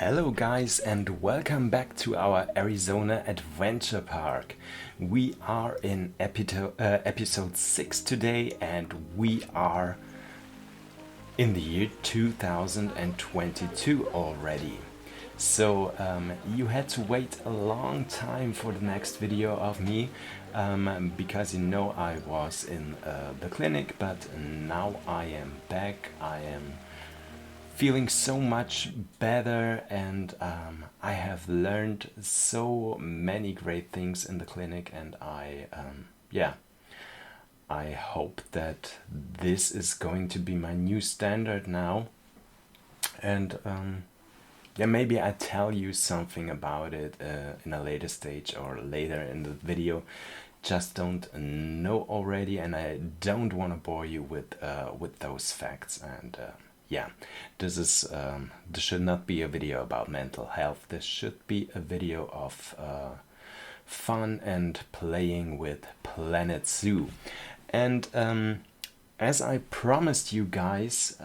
Hello guys and welcome back to our Arizona Adventure Park. We are in episode 6 today and we are in the year 2022 already. So you had to wait a long time for the next video of me because I was in the clinic, but now I am back. I am feeling so much better and I have learned so many great things in the clinic, and I hope that this is going to be my new standard now. And maybe I tell you something about it in a later stage or later in the video. Just don't know already, and I don't want to bore you with those facts. And this should not be a video about mental health. This should be a video of fun and playing with Planet Zoo. And as I promised you guys,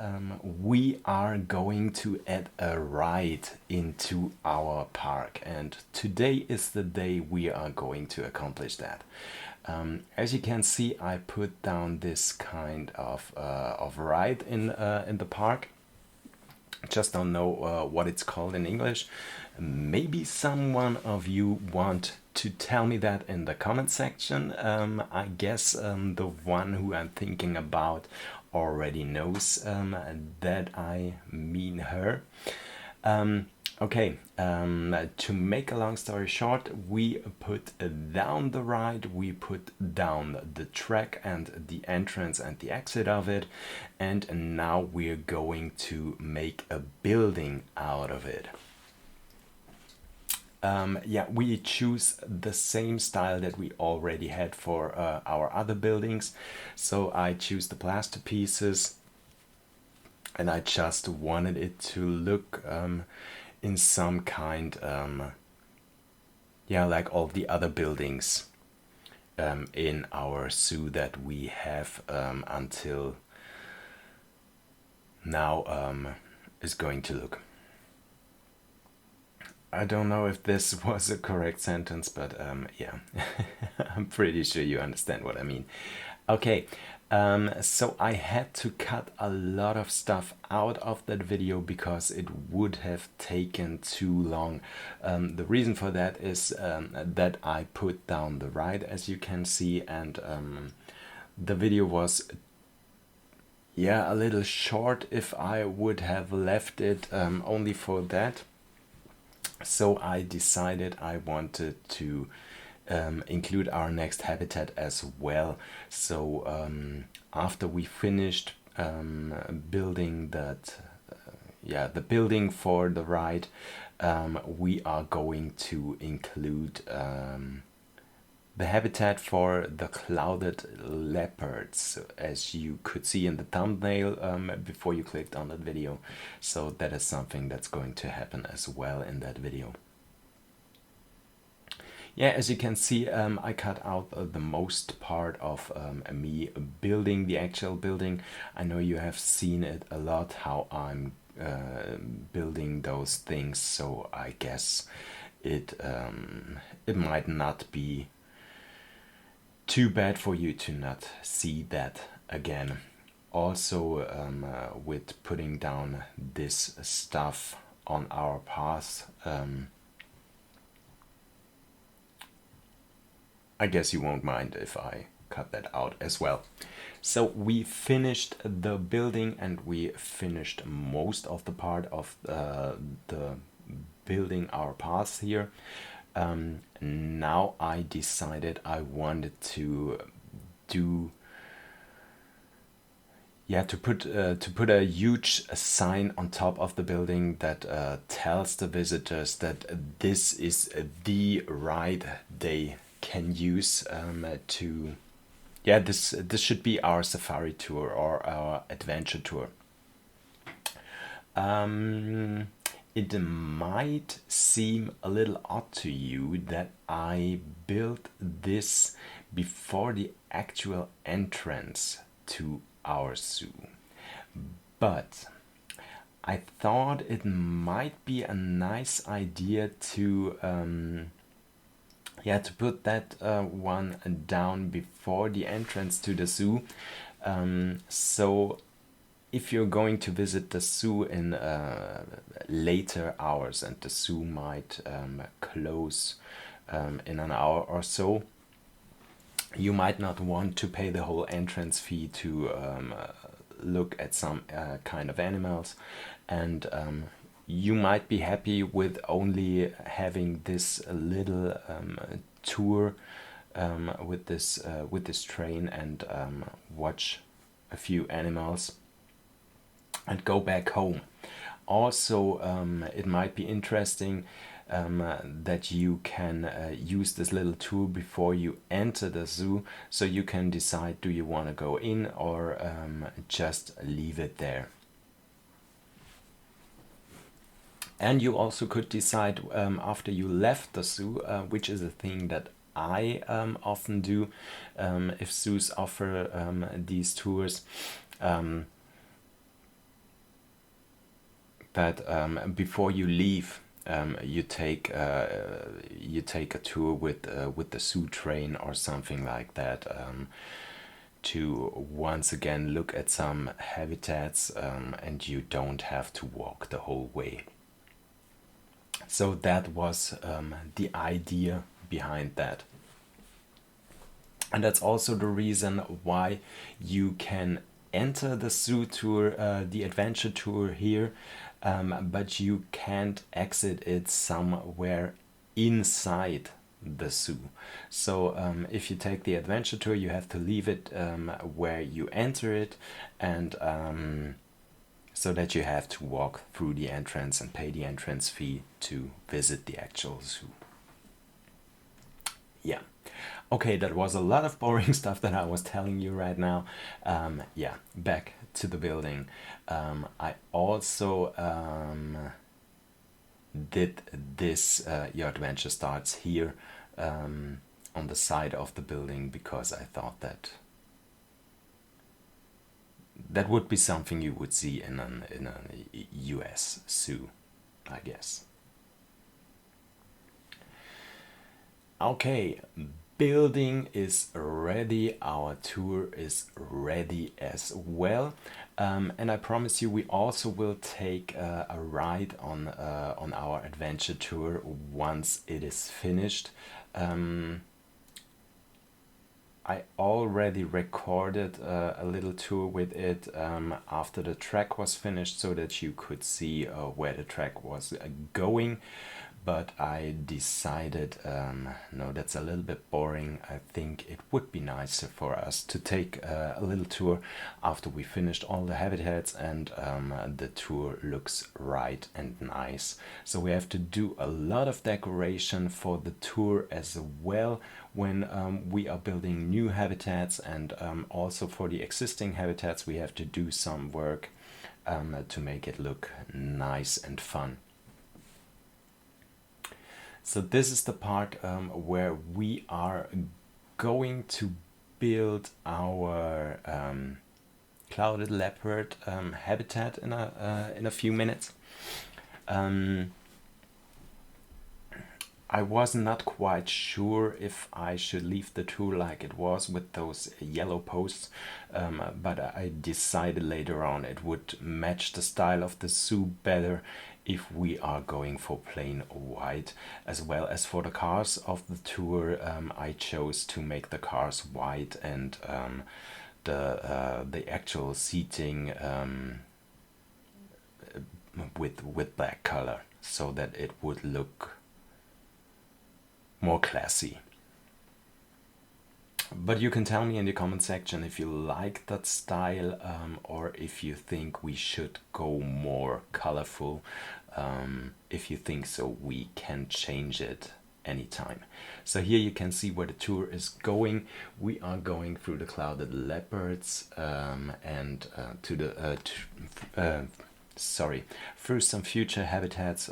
we are going to add a ride into our park, and today is the day we are going to accomplish that. As you can see, I put down this kind of ride in the park. Just don't know what it's called in English. Maybe someone of you want to tell me that in the comment section. I guess the one who I'm thinking about already knows that I mean her. To make a long story short, we put down the ride, we put down the track and the entrance and the exit of it, and now we're going to make a building out of it. We choose the same style that we already had for our other buildings. So I choose the plaster pieces, and I just wanted it to look in some kind like all the other buildings in our zoo that we have until now is going to look. I don't know if this was a correct sentence, but I'm pretty sure you understand what I mean. Okay, so I had to cut a lot of stuff out of that video because it would have taken too long. The reason for that is that I put down the ride, as you can see, and the video was a little short if I would have left it only for that. So I decided I wanted to include our next habitat as well. So after we finished building that, the building for the ride, we are going to include the habitat for the clouded leopards, as you could see in the thumbnail before you clicked on that video. So that is something that's going to happen as well in that video. As you can see, I cut out the most part of me building the actual building. I know you have seen it a lot, how I'm building those things, so I guess it might not be too bad for you to not see that again. Also, with putting down this stuff on our path, I guess you won't mind if I cut that out as well. So we finished the building and we finished most of the part of the building our paths here. Now I decided I wanted to put a huge sign on top of the building that tells the visitors that this is the ride they can use this should be our safari tour or our adventure tour. It might seem a little odd to you that I built this before the actual entrance to our zoo, but I thought it might be a nice idea to to put that one down before the entrance to the zoo. So if you're going to visit the zoo in later hours, and the zoo might close in an hour or so, you might not want to pay the whole entrance fee to look at some kind of animals, and you might be happy with only having this little tour with this train, and watch a few animals and go back home. Also, it might be interesting that you can use this little tour before you enter the zoo, so you can decide, do you want to go in or just leave it there. And you also could decide after you left the zoo, which is a thing that I often do if zoos offer these tours, that before you leave, you take a tour with the zoo train or something like that, to once again look at some habitats, and you don't have to walk the whole way. So that was the idea behind that. And that's also the reason why you can enter the zoo tour, the adventure tour here, but you can't exit it somewhere inside the zoo. So if you take the adventure tour, you have to leave it where you enter it, and so that you have to walk through the entrance and pay the entrance fee to visit the actual zoo. Yeah. Okay, that was a lot of boring stuff that I was telling you right now. Back to the building. I also did this, Your Adventure Starts Here, on the side of the building, because I thought that would be something you would see in a US zoo, I guess. Okay, building is ready, our tour is ready as well, and I promise you we also will take a ride on our adventure tour once it is finished. I already recorded a little tour with it after the track was finished, so that you could see where the track was going. But I decided, no, that's a little bit boring. I think it would be nicer for us to take a little tour after we finished all the habitats and the tour looks right and nice. So we have to do a lot of decoration for the tour as well when we are building new habitats, and also for the existing habitats we have to do some work to make it look nice and fun. So this is the part where we are going to build our clouded leopard habitat in a few minutes. I was not quite sure if I should leave the tour like it was with those yellow posts, but I decided later on it would match the style of the zoo better if we are going for plain white. As well as for the cars of the tour, I chose to make the cars white, and the actual seating with black color, so that it would look more classy. But you can tell me in the comment section if you like that style, or if you think we should go more colorful. If you think so, we can change it anytime. So here you can see where the tour is going. We are going through the clouded leopards, and to sorry, through some future habitats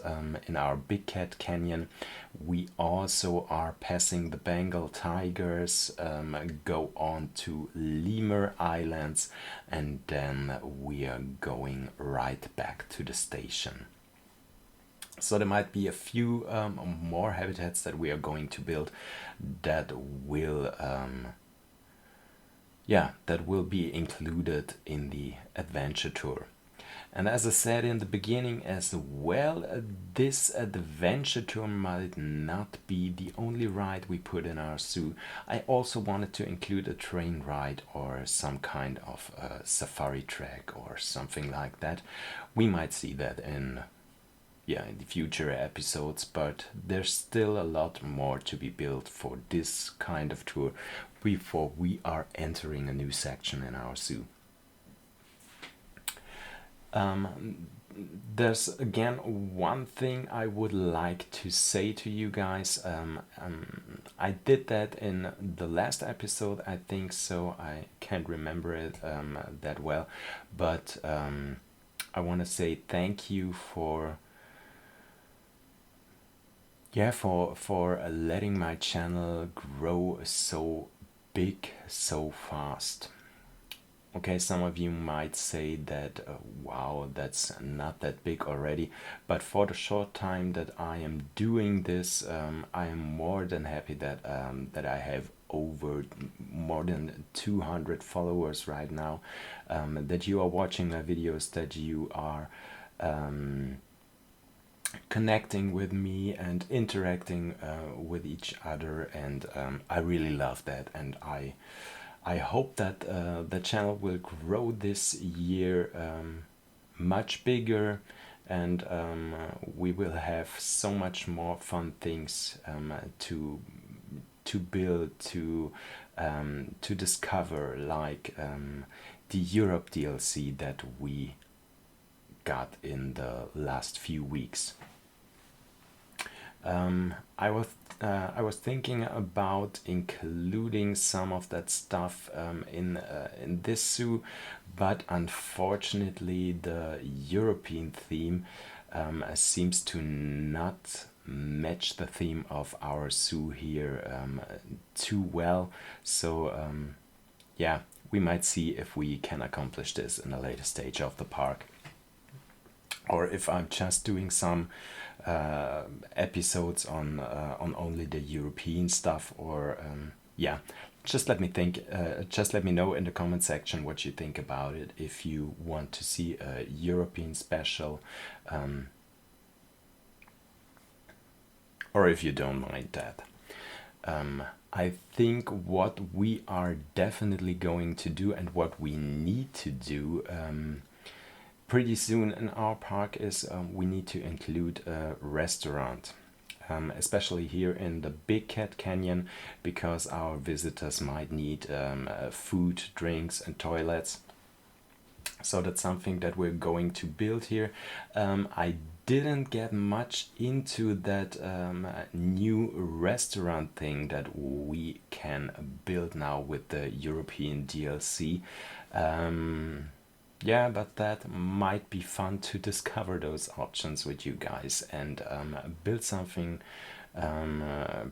in our Big Cat Canyon. We also are passing the Bengal tigers, go on to Lemur Islands, and then we are going right back to the station. So there might be a few more habitats that we are going to build that will that will be included in the adventure tour. And as I said in the beginning as well, this adventure tour might not be the only ride we put in our zoo. I also wanted to include a train ride or some kind of safari track or something like that. We might see that in the future episodes, but there's still a lot more to be built for this kind of tour before we are entering a new section in our zoo. There's again one thing I would like to say to you guys. I did that in the last episode, I think so. I can't remember it that well, but I want to say thank you for letting my channel grow so big so fast. Okay, some of you might say that wow, that's not that big already, but for the short time that I am doing this, I am more than happy that that I have over more than 200 followers right now, that you are watching my videos, that you are connecting with me and interacting with each other, and I really love that, and I hope that the channel will grow this year much bigger, and we will have so much more fun things to build, to discover, like the Europe DLC that we got in the last few weeks. I was thinking about including some of that stuff in this zoo, but unfortunately the European theme seems to not match the theme of our zoo here too well. So we might see if we can accomplish this in a later stage of the park, or if I'm just doing some episodes on only the European stuff, or just let me know in the comment section what you think about it, if you want to see a European special, or if you don't mind that. I think what we are definitely going to do, and what we need to do pretty soon in our park, is we need to include a restaurant, especially here in the Big Cat Canyon, because our visitors might need food, drinks, and toilets. So that's something that we're going to build here. I didn't get much into that new restaurant thing that we can build now with the European DLC. But that might be fun to discover those options with you guys, and build something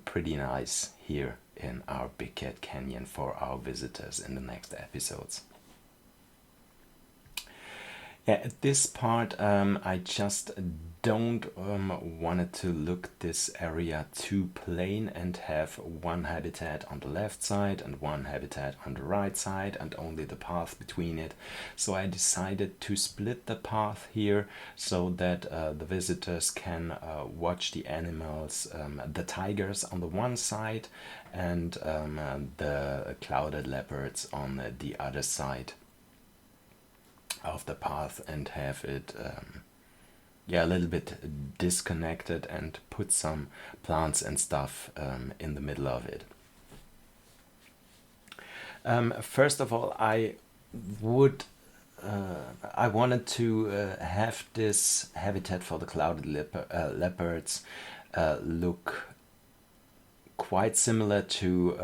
pretty nice here in our Big Cat Canyon for our visitors in the next episodes. At this part, I just don't want it to look this area too plain and have one habitat on the left side and one habitat on the right side and only the path between it. So I decided to split the path here so that the visitors can watch the animals, the tigers on the one side and the clouded leopards on the other side of the path, and have it a little bit disconnected, and put some plants and stuff in the middle of it. First of all, I wanted to have this habitat for the clouded leopards look quite similar to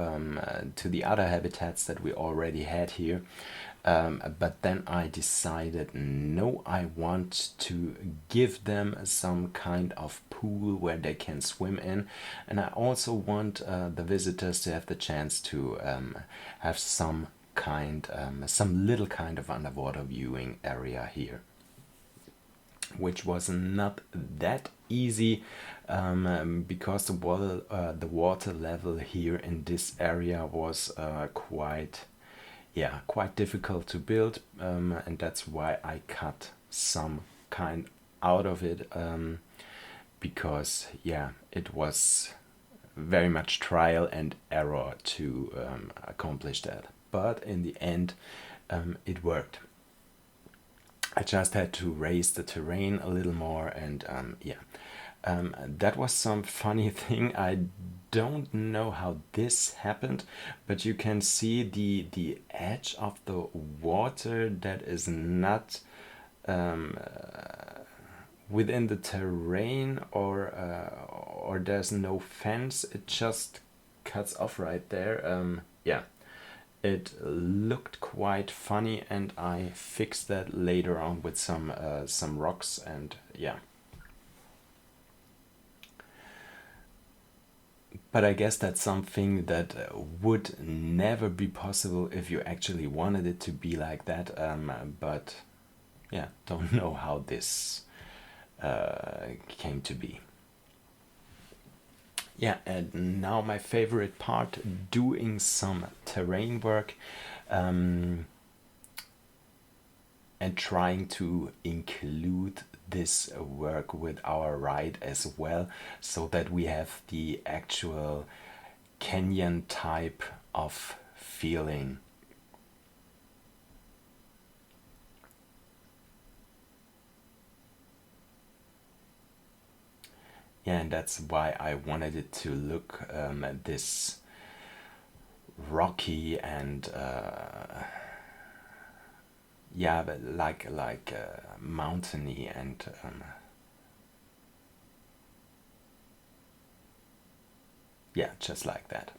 the other habitats that we already had here. But then I decided, no, I want to give them some kind of pool where they can swim in, and I also want the visitors to have the chance to have some little kind of underwater viewing area here, which was not that easy, because the water level here in this area was quite difficult to build, and that's why I cut some kind out of it, because it was very much trial and error to accomplish that. But in the end, it worked. I just had to raise the terrain a little more, and that was some funny thing. I don't know how this happened, but you can see the edge of the water that is not within the terrain, or there's no fence. It just cuts off right there. It looked quite funny, and I fixed that later on with some rocks, and But I guess that's something that would never be possible if you actually wanted it to be like that. But don't know how this came to be. And now my favorite part, doing some terrain work, and trying to include this work with our ride as well, so that we have the actual canyon type of feeling. And that's why I wanted it to look this rocky and but like mountainy, and just like that.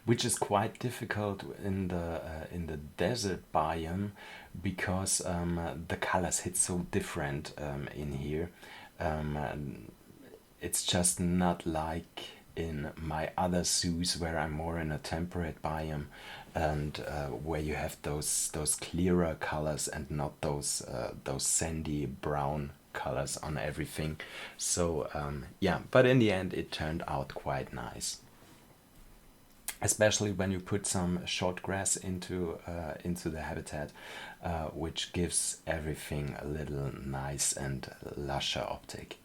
Which is quite difficult in the desert biome, because the colors hit so different in here. It's just not like in my other zoos, where I'm more in a temperate biome, and where you have those clearer colors and not those sandy brown colors on everything. So but in the end it turned out quite nice, especially when you put some short grass into the habitat, which gives everything a little nice and lusher optic.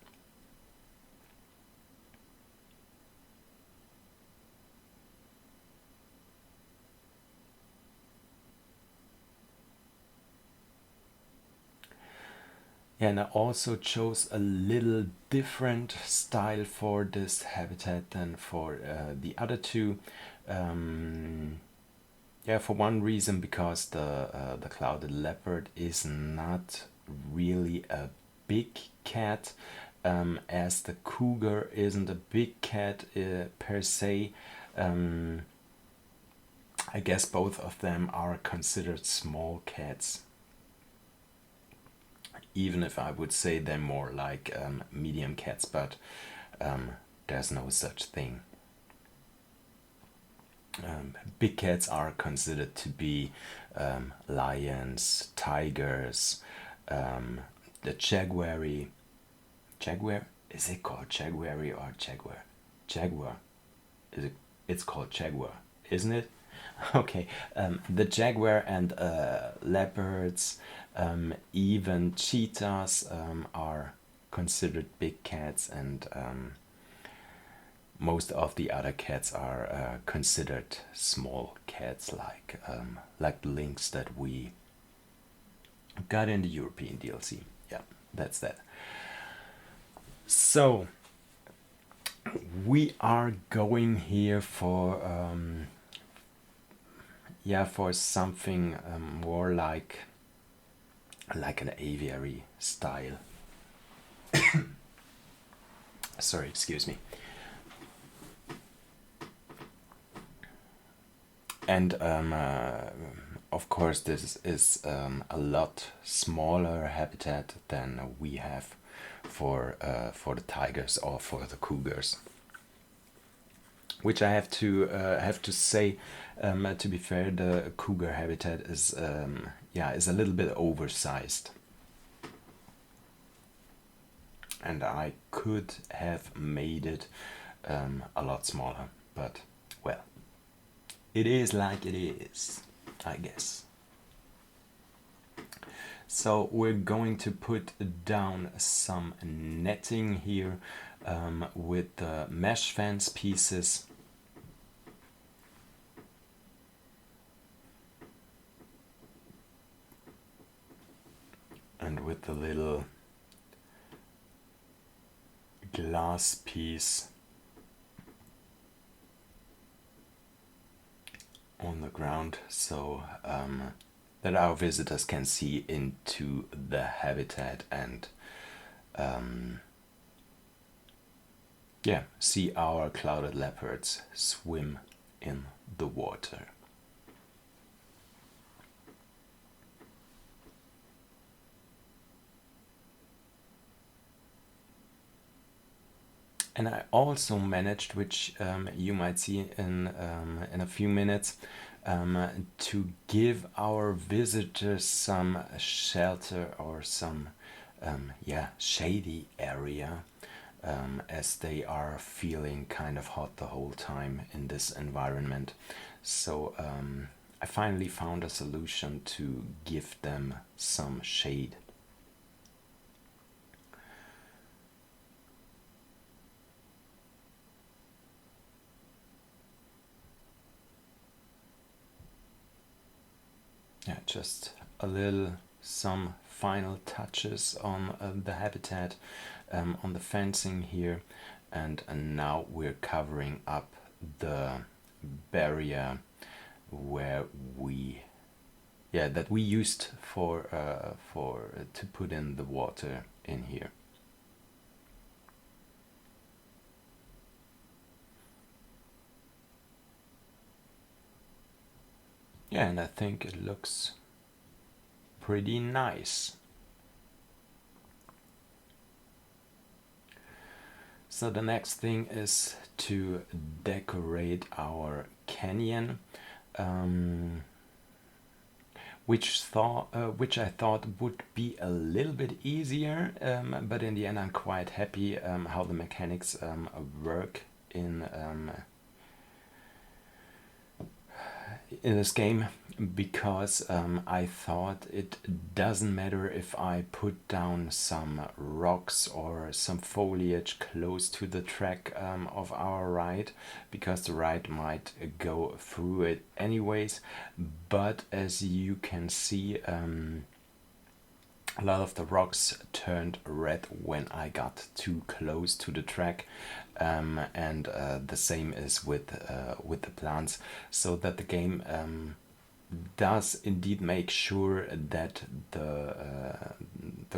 And I also chose a little different style for this habitat than for the other two. For one reason, because the clouded leopard is not really a big cat, as the cougar isn't a big cat per se. I guess both of them are considered small cats, even if I would say they're more like medium cats, but there's no such thing. Big cats are considered to be lions, tigers, the jaguar. Is it called jaguar or jaguar? Jaguar. It's called jaguar, isn't it? Okay. The jaguar and leopards, even cheetahs are considered big cats, and most of the other cats are considered small cats, like the lynx that we got in the European DLC. Yeah, that's that. So we are going here for something more like an aviary style. Sorry, excuse me. And of course, this is a lot smaller habitat than we have for the tigers or for the cougars. Which I have to say, to be fair, the cougar habitat is is a little bit oversized, and I could have made it a lot smaller, but well, it is like it is, I guess. So we're going to put down some netting here with the mesh fence pieces. And with the little glass piece on the ground, so that our visitors can see into the habitat and see our clouded leopards swim in the water. And I also managed, which you might see in a few minutes, to give our visitors some shelter or some shady area, as they are feeling kind of hot the whole time in this environment. So I finally found a solution to give them some shade. Yeah, just some final touches on the habitat, on the fencing here, and now we're covering up the barrier where that we used for to put in the water in here. Yeah, and I think it looks pretty nice. So the next thing is to decorate our canyon, which I thought would be a little bit easier, but in the end I'm quite happy how the mechanics work in this game, because I thought it doesn't matter if I put down some rocks or some foliage close to the track of our ride, because the ride might go through it anyways. But as you can see, a lot of the rocks turned red when I got too close to the track, and the same is with the plants, so that the game does indeed make sure that the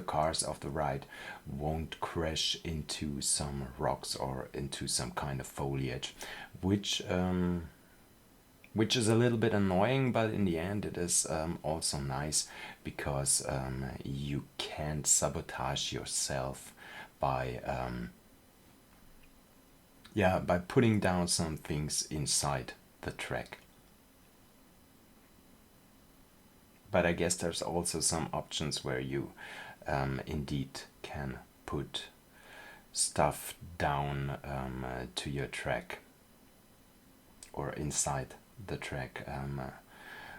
cars of the ride won't crash into some rocks or into some kind of foliage, which is a little bit annoying, but in the end it is also nice, because you can't sabotage yourself by putting down some things inside the track. But I guess there's also some options where you indeed can put stuff down to your track or inside the track.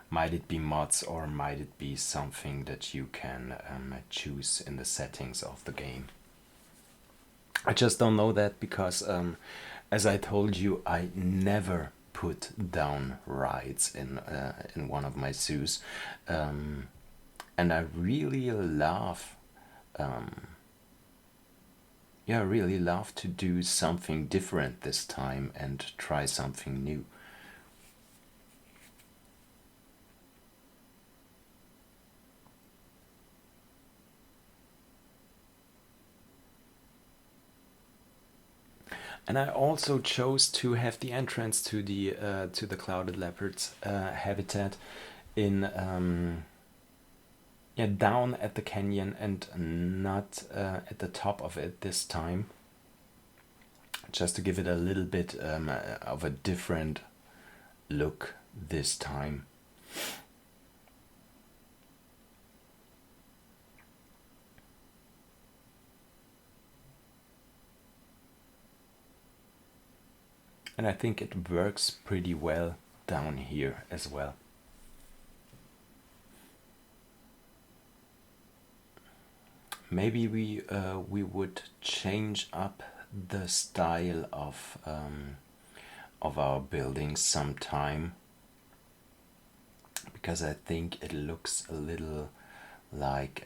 Might it be mods, or might it be something that you can choose in the settings of the game? I just don't know that, because as I told you, I never put down rides in one of my zoos, and I really love to do something different this time and try something new. And I also chose to have the entrance to the clouded leopards habitat in yeah, down at the canyon and not at the top of it this time, just to give it a little bit of a different look this time. And I think it works pretty well down here as well. Maybe we would change up the style of our building sometime, because I think it looks a little like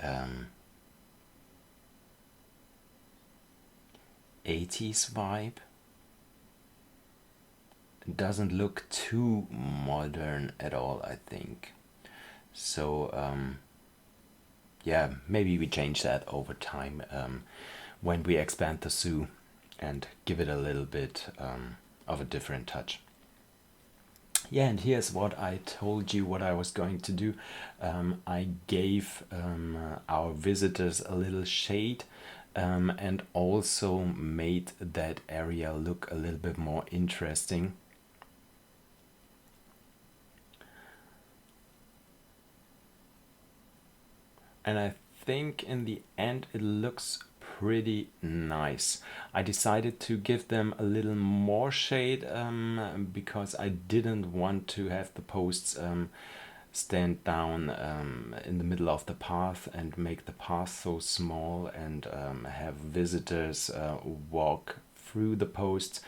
80s vibe. It doesn't look too modern at all, I think. So yeah, maybe we change that over time when we expand the zoo and give it a little bit of a different touch. Yeah, and here's what I told you what I was going to do. I gave our visitors a little shade and also made that area look a little bit more interesting. And I think in the end it looks pretty nice. I decided to give them a little more shade because I didn't want to have the posts stand down in the middle of the path and make the path so small and have visitors walk through the posts.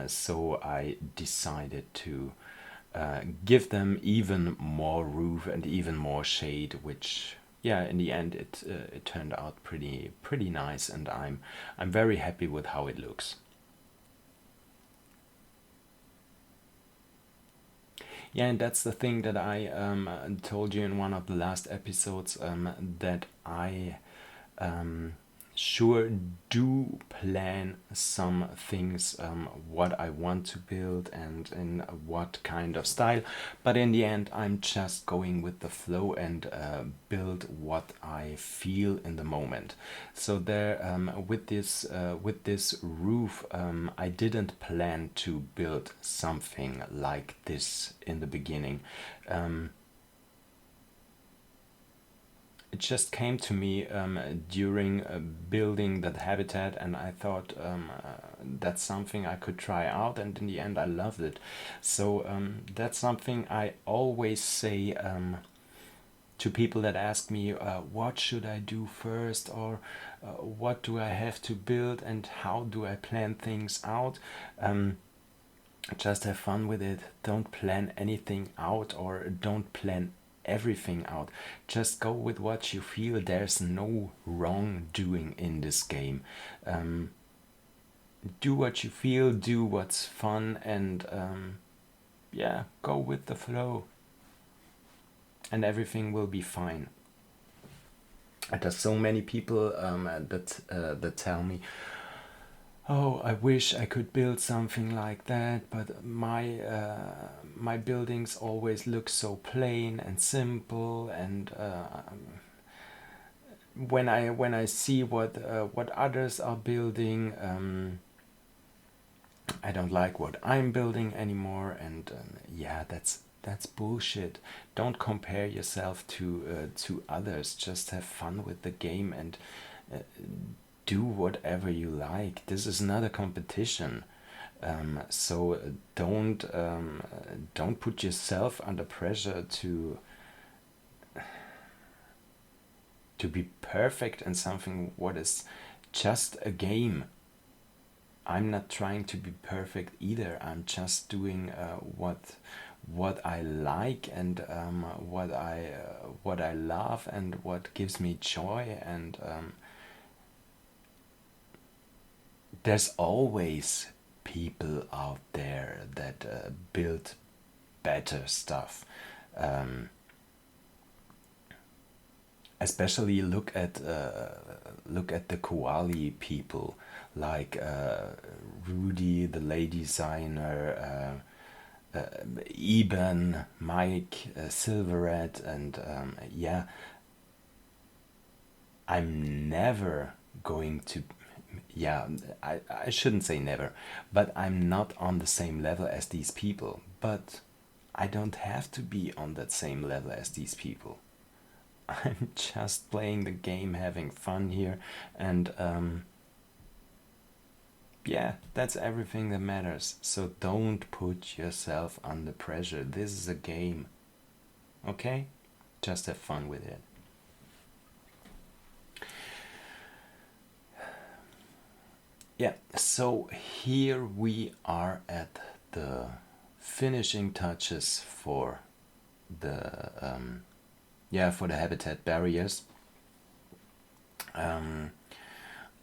So I decided to give them even more roof and even more shade, which, yeah, in the end it turned out pretty nice, and I'm very happy with how it looks. Yeah, and that's the thing that I told you in one of the last episodes, that I sure do plan some things, what I want to build and in what kind of style, but in the end I'm just going with the flow and build what I feel in the moment. So there, with this roof, I didn't plan to build something like this in the beginning. It just came to me during building that habitat, and I thought that's something I could try out, and in the end I loved it. So that's something I always say to people that ask me, what should I do first, or what do I have to build, and how do I plan things out. Just have fun with it. Don't plan anything out, or don't plan everything out. Just go with what you feel. There's no wrong doing in this game. Do what you feel, do what's fun, and yeah, go with the flow, and everything will be fine. And there's so many people that tell me, oh, I wish I could build something like that, but my buildings always look so plain and simple, and when I see what others are building, I don't like what I'm building anymore, and yeah, that's bullshit. Don't compare yourself to others. Just have fun with the game and do whatever you like. This is not a competition. So don't put yourself under pressure to be perfect in something what is just a game. I'm not trying to be perfect either. I'm just doing what I like, and what I love, and what gives me joy, and there's always people out there that build better stuff. especially look at the koali people, like Rudy, the lady designer, Eben, Mike, Silverette, and yeah, I'm never going to, yeah, I shouldn't say never, but I'm not on the same level as these people. But I don't have to be on that same level as these people. I'm just playing the game, having fun here, and yeah, that's everything that matters. So don't put yourself under pressure. This is a game, okay? Just have fun with it. Yeah, so here we are at the finishing touches for the for the habitat barriers.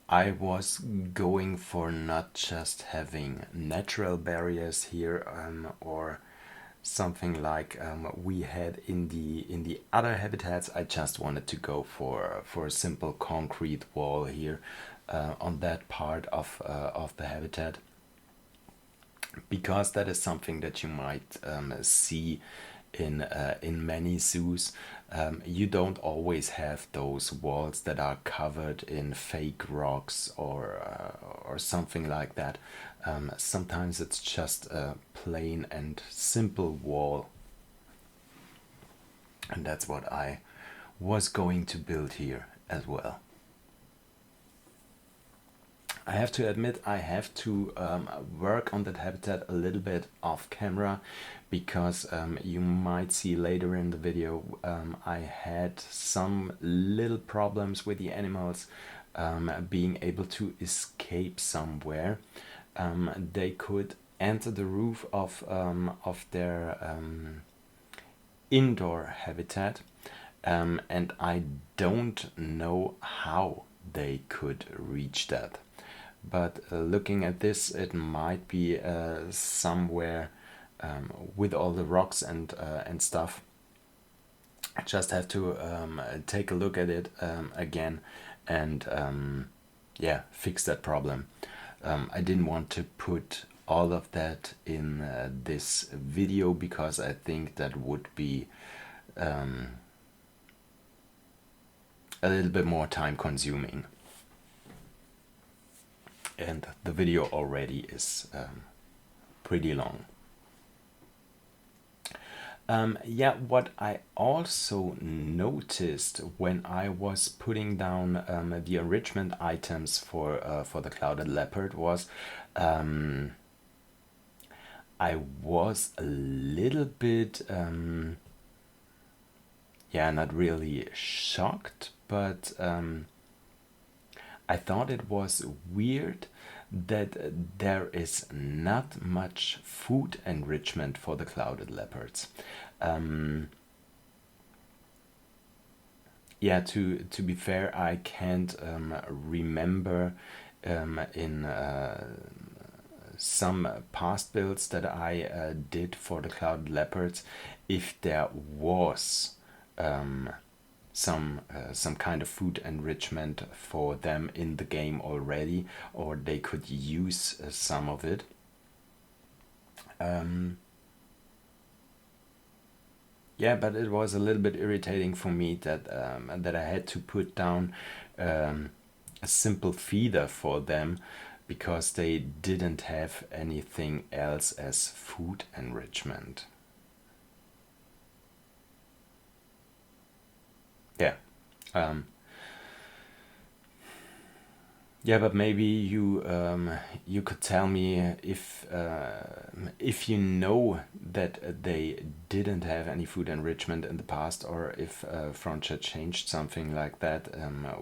I was going for not just having natural barriers here, or something like we had in the other habitats. I just wanted to go for a simple concrete wall here on that part of the habitat, because that is something that you might see in many zoos. You don't always have those walls that are covered in fake rocks or something like that. Sometimes it's just a plain and simple wall, and that's what I was going to build here as well. I have to admit, I have to work on that habitat a little bit off camera, because you might see later in the video I had some little problems with the animals being able to escape somewhere. They could enter the roof of their indoor habitat, and I don't know how they could reach that. But looking at this, it might be somewhere with all the rocks and stuff. I just have to take a look at it again and yeah, fix that problem. I didn't want to put all of that in this video, because I think that would be a little bit more time consuming. And the video already is pretty long. Yeah, what I also noticed when I was putting down the enrichment items for the clouded leopard was I was a little bit yeah, not really shocked, but I thought it was weird that there is not much food enrichment for the clouded leopards. Yeah, to be fair, I can't remember in some past builds that I did for the clouded leopards if there was some kind of food enrichment for them in the game already, or they could use some of it. Yeah, but it was a little bit irritating for me that I had to put down a simple feeder for them, because they didn't have anything else as food enrichment. Yeah. Yeah, but maybe you could tell me if you know that they didn't have any food enrichment in the past, or if Frontier changed something like that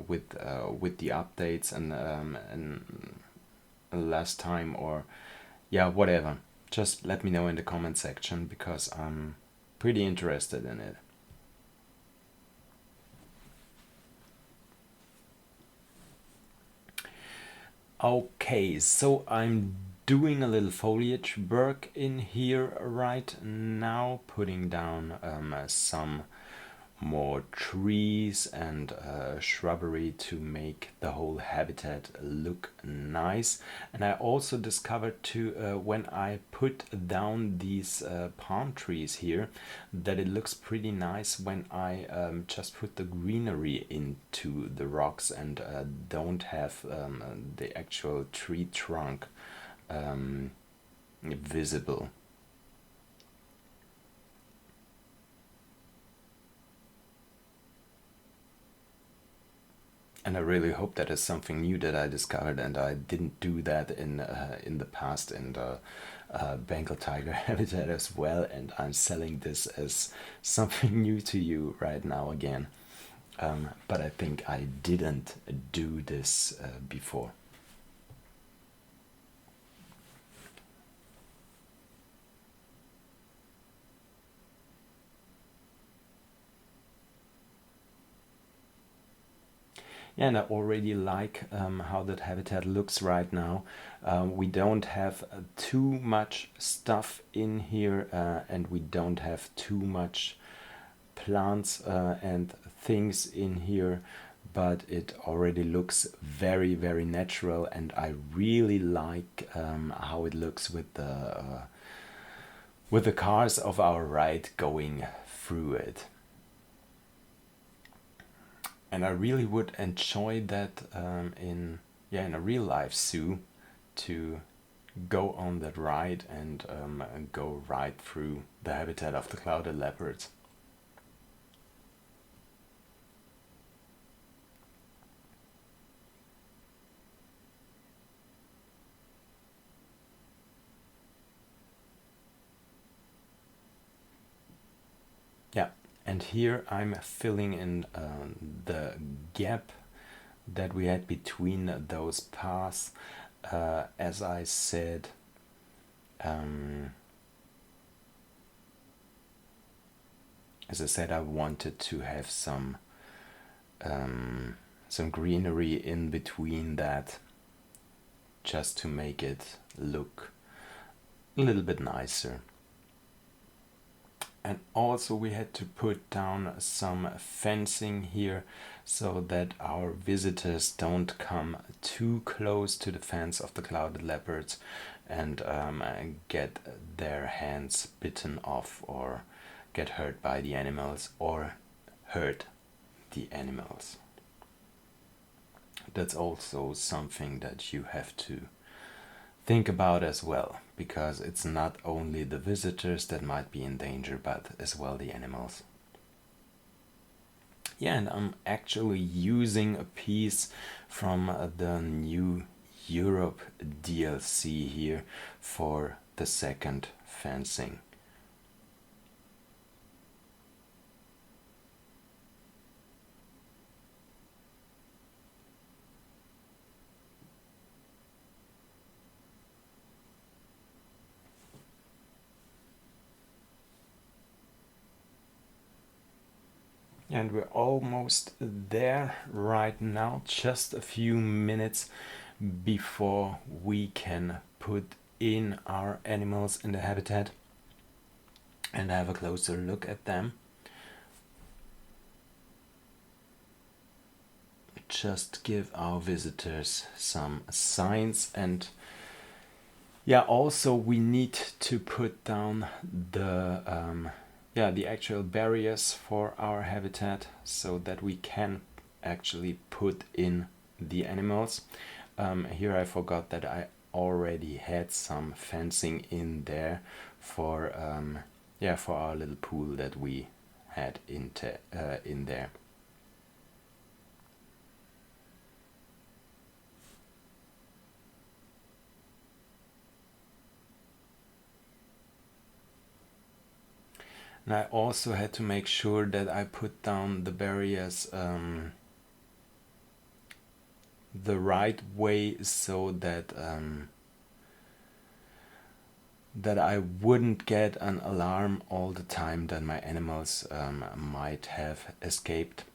with the updates and last time, or yeah, whatever. Just let me know in the comment section, because I'm pretty interested in it. Okay, so I'm doing a little foliage work in here right now, putting down some more trees and shrubbery to make the whole habitat look nice. And I also discovered too, when I put down these palm trees here, that it looks pretty nice when I just put the greenery into the rocks and don't have the actual tree trunk visible. And I really hope that is something new that I discovered, and I didn't do that in the past in the Bengal tiger habitat as well. And I'm selling this as something new to you right now again. But I think I didn't do this before. Yeah, and I already like how that habitat looks right now. We don't have too much stuff in here, and we don't have too much plants and things in here, but it already looks very, very natural, and I really like how it looks with the cars of our ride going through it. And I really would enjoy that in a real life zoo, to go on that ride and go right through the habitat of the clouded leopards. Yeah, and here I'm filling in the gap that we had between those paths. As I said, um, I wanted to have some greenery in between that, just to make it look a little bit nicer. And also we had to put down some fencing here so that our visitors don't come too close to the fence of the clouded leopards and get their hands bitten off or get hurt by the animals or hurt the animals. That's also something that you have to think about as well, because it's not only the visitors that might be in danger, but as well the animals. Yeah, and I'm actually using a piece from the new Europe DLC here for the second fencing. And we're almost there right now, just a few minutes before we can put in our animals in the habitat and have a closer look at them. Just give our visitors some signs, and yeah, also we need to put down the actual barriers for our habitat so that we can actually put in the animals. Here I forgot that I already had some fencing in there for our little pool that we had in there. And I also had to make sure that I put down the barriers the right way, so that that I wouldn't get an alarm all the time that my animals might have escaped.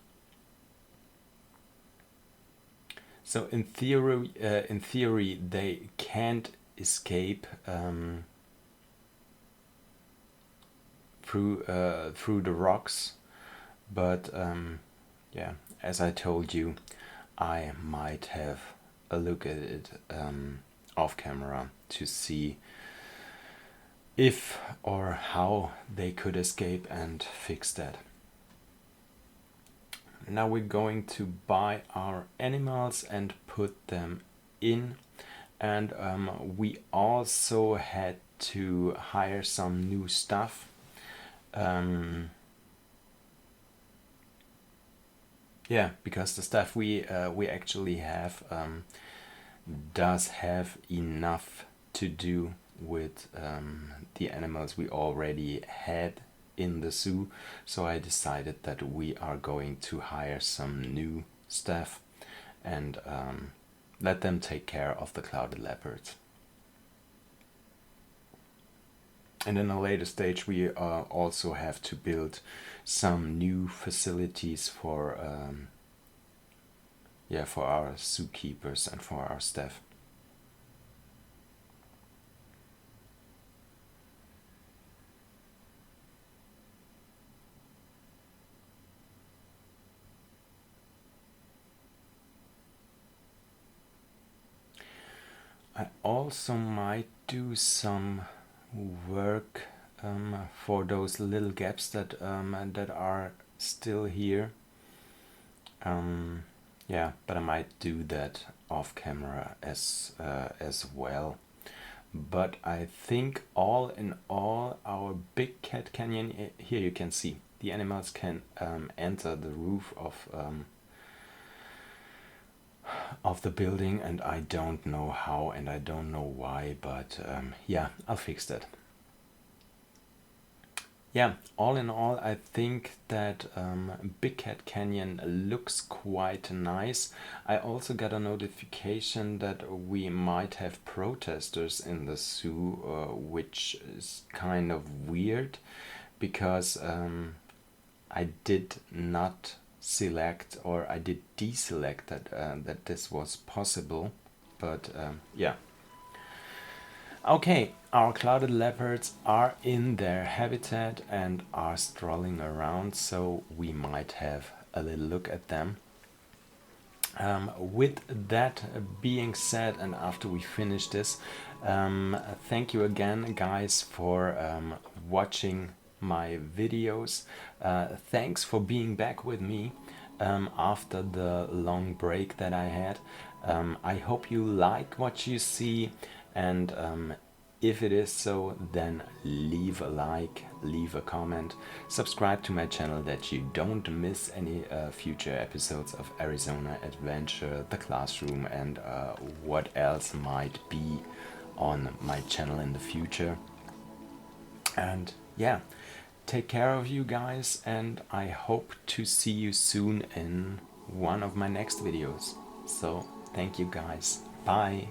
So in theory, they can't escape through the rocks, But yeah, as I told you, I might have a look at it off camera to see if or how they could escape and fix that. Now we're going to buy our animals and put them in, and we also had to hire some new stuff. Yeah, because the stuff we actually have does have enough to do with the animals we already had in the zoo, so I decided that we are going to hire some new staff and let them take care of the clouded leopards. And in a later stage, we also have to build some new facilities for for our zookeepers and for our staff. I also might do some work for those little gaps that that are still here. Yeah, but I might do that off camera as well. But I think all in all, our big cat canyon, here you can see the animals can enter the roof of the building, and I don't know how and I don't know why, but yeah, I'll fix that. Yeah, all in all, I think that Big Cat Canyon looks quite nice. I also got a notification that we might have protesters in the zoo, which is kind of weird because I did not select, or I did deselect that this was possible, but yeah. Okay, our clouded leopards are in their habitat and are strolling around, so we might have a little look at them. With that being said, and after we finish this, thank you again, guys, for watching my videos. Thanks for being back with me after the long break that I had. I hope you like what you see, and if it is so, then leave a like, leave a comment, subscribe to my channel that you don't miss any future episodes of Arizona Adventure, The Classroom, and what else might be on my channel in the future. And yeah, take care of you guys, and I hope to see you soon in one of my next videos. So thank you guys. Bye.